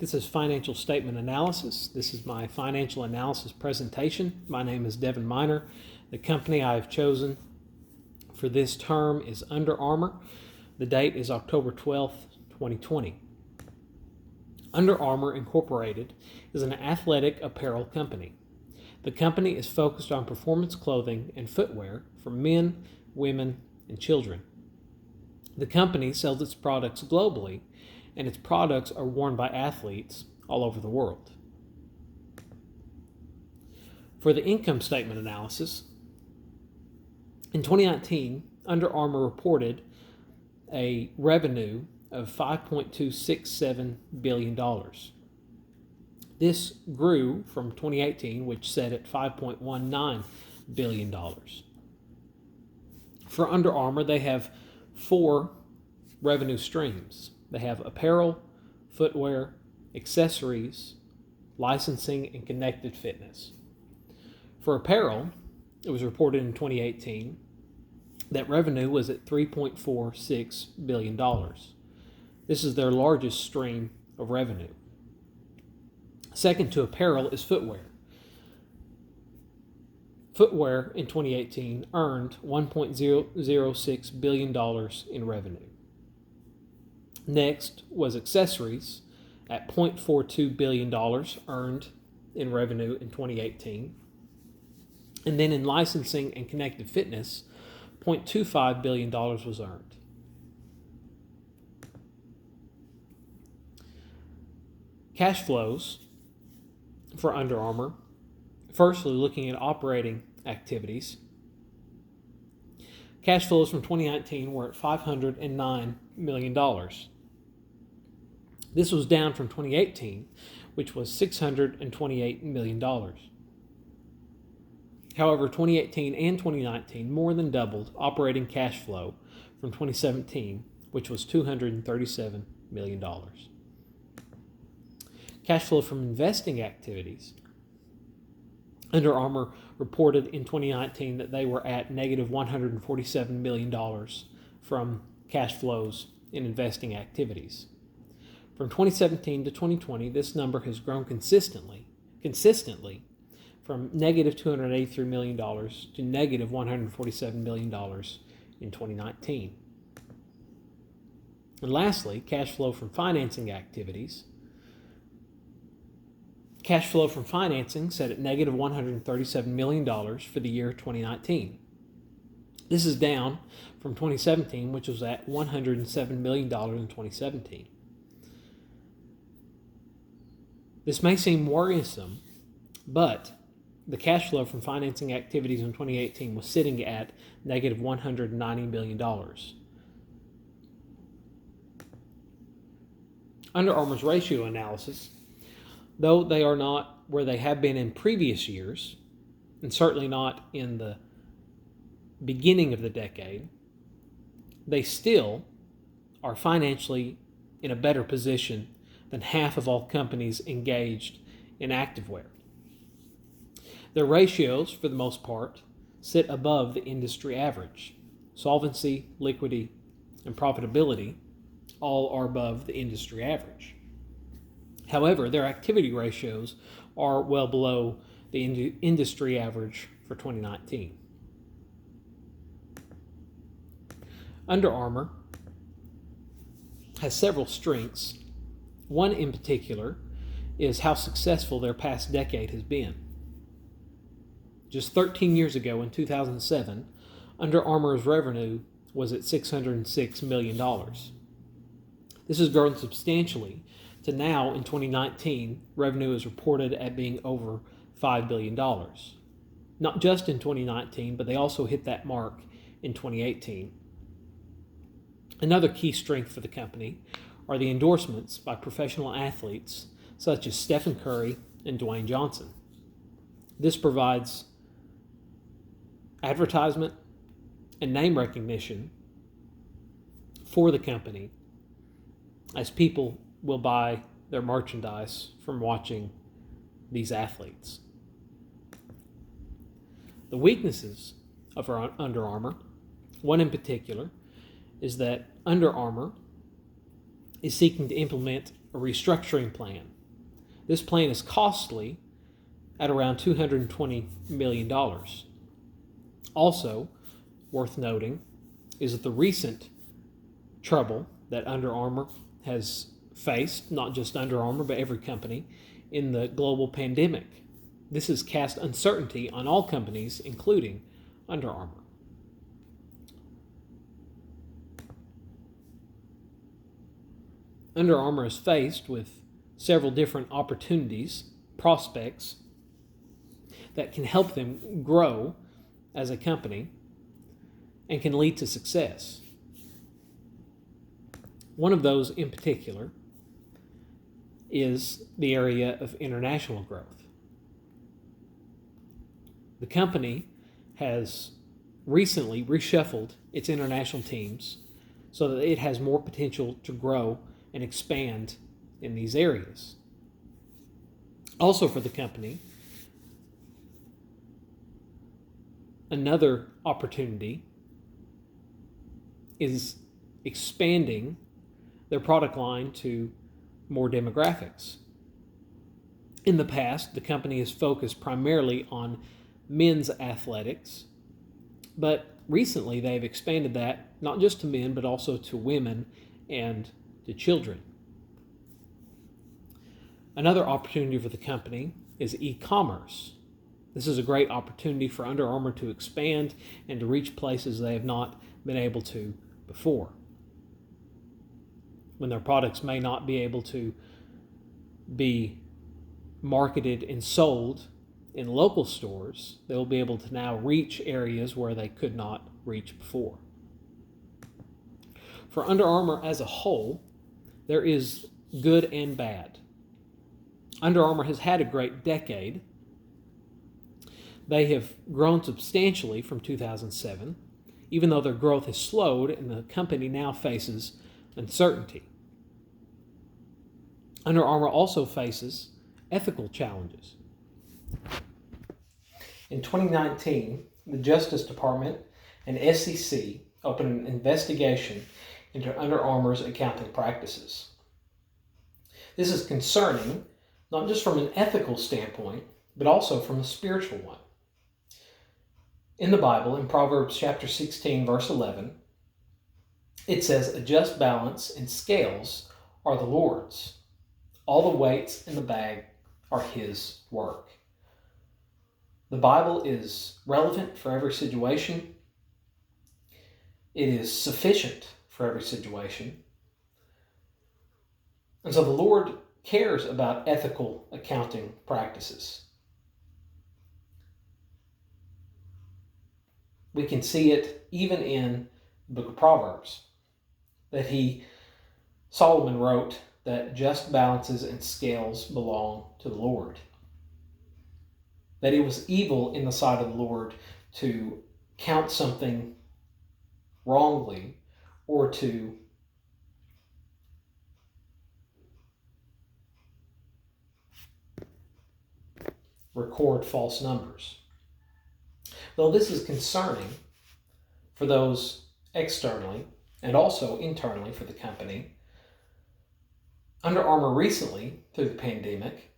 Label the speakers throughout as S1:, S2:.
S1: This is financial statement analysis. This is my financial analysis presentation. My name is Devin Miner. The company I have chosen for this term is Under Armour. The date is October 12th, 2020. Under Armour Incorporated is an athletic apparel company. The company is focused on performance clothing and footwear for men, women, and children. The company sells its products globally, and its products are worn by athletes all over the world. For the income statement analysis, in 2019, Under Armour reported a revenue of $5.267 billion. This grew from 2018, which set at $5.19 billion. For Under Armour, they have 4 revenue streams. They have apparel, footwear, accessories, licensing, and connected fitness. For apparel, it was reported in 2018 that revenue was at $3.46 billion. This is their largest stream of revenue. Second to apparel is footwear. Footwear in 2018 earned $1.006 billion in revenue. Next was accessories at $0.42 billion earned in revenue in 2018. And then in licensing and connected fitness, $0.25 billion was earned. Cash flows for Under Armour. Firstly, looking at operating activities. Cash flows from 2019 were at $509 million. This was down from 2018, which was $628 million. However, 2018 and 2019 more than doubled operating cash flow from 2017, which was $237 million. Cash flow from investing activities. Under Armour reported in 2019 that they were at negative $147 million from cash flows in investing activities. From 2017 to 2020, this number has grown consistently from negative $283 million to negative $147 million in 2019. And lastly, cash flow from financing activities. Cash flow from financing set at negative $137 million for the year 2019. This is down from 2017, which was at $107 million in 2017. This may seem worrisome, but the cash flow from financing activities in 2018 was sitting at negative $190 million. Under Armour's ratio analysis, though they are not where they have been in previous years, and certainly not in the beginning of the decade, they still are financially in a better position than half of all companies engaged in activewear. Their ratios, for the most part, sit above the industry average. Solvency, liquidity, and profitability all are above the industry average. However, their activity ratios are well below the industry average for 2019. Under Armour has several strengths. One in particular is how successful their past decade has been. Just 13 years ago, in 2007, Under Armour's revenue was at $606 million. This has grown substantially to now, in 2019, revenue is reported at being over $5 billion. Not just in 2019, but they also hit that mark in 2018. Another key strength for the company are the endorsements by professional athletes such as Stephen Curry and Dwayne Johnson. This provides advertisement and name recognition for the company as people will buy their merchandise from watching these athletes. The weaknesses of our Under Armour, one in particular, is that Under Armour is seeking to implement a restructuring plan. This plan is costly at around $220 million. Also, worth noting is that the recent trouble that Under Armour has faced, not just Under Armour, but every company, in the global pandemic. This has cast uncertainty on all companies, including Under Armour. Under Armour is faced with several different opportunities, prospects, that can help them grow as a company and can lead to success. One of those in particular is the area of international growth. The company has recently reshuffled its international teams so that it has more potential to grow and expand in these areas. Also for the company, another opportunity is expanding their product line to more demographics. In the past, the company has focused primarily on men's athletics, but recently they've expanded that not just to men, but also to women and to children. Another opportunity for the company is e-commerce. This is a great opportunity for Under Armour to expand and to reach places they have not been able to before. When their products may not be able to be marketed and sold in local stores, they will be able to now reach areas where they could not reach before. For Under Armour as a whole, there is good and bad. Under Armour has had a great decade. They have grown substantially from 2007, even though their growth has slowed and the company now faces uncertainty. Under Armour also faces ethical challenges. In 2019, the Justice Department and SEC opened an investigation into Under Armour's accounting practices. This is concerning, not just from an ethical standpoint, but also from a spiritual one. In the Bible, in Proverbs chapter 16, verse 11, it says, "A just balance and scales are the Lord's. All the weights in the bag are His work." The Bible is relevant for every situation. It is sufficient for every situation. And so the Lord cares about ethical accounting practices. We can see it even in the book of Proverbs, that Solomon wrote that just balances and scales belong to the Lord. That it was evil in the sight of the Lord to count something wrongly or to record false numbers. Though this is concerning for those externally and also internally for the company, Under Armour recently, through the pandemic,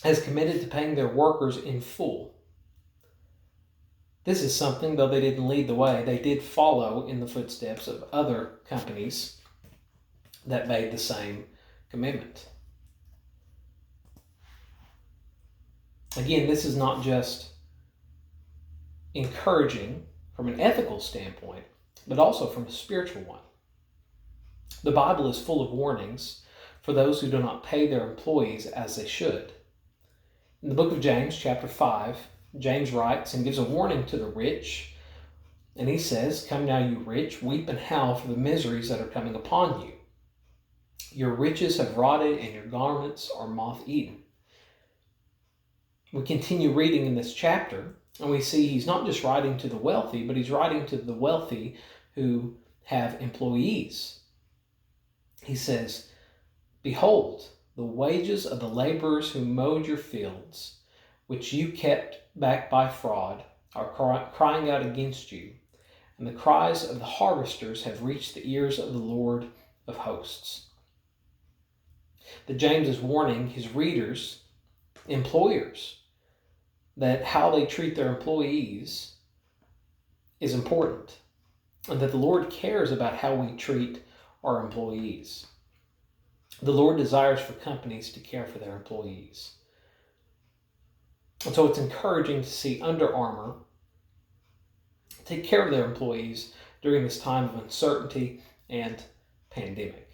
S1: has committed to paying their workers in full. This is something, though they didn't lead the way, they did follow in the footsteps of other companies that made the same commitment. Again, this is not just encouraging from an ethical standpoint, but also from a spiritual one. The Bible is full of warnings for those who do not pay their employees as they should. In the book of James, chapter 5, James writes and gives a warning to the rich, and he says, "Come now, you rich, weep and howl for the miseries that are coming upon you. Your riches have rotted, and your garments are moth-eaten." We continue reading in this chapter, and we see he's not just writing to the wealthy, but he's writing to the wealthy who have employees. He says, "Behold, the wages of the laborers who mowed your fields, which you kept back by fraud, are crying out against you, and the cries of the harvesters have reached the ears of the Lord of hosts." that James is warning his readers, employers, that how they treat their employees is important, and that the Lord cares about how we treat our employees. The Lord desires for companies to care for their employees. And so it's encouraging to see Under Armour take care of their employees during this time of uncertainty and pandemic.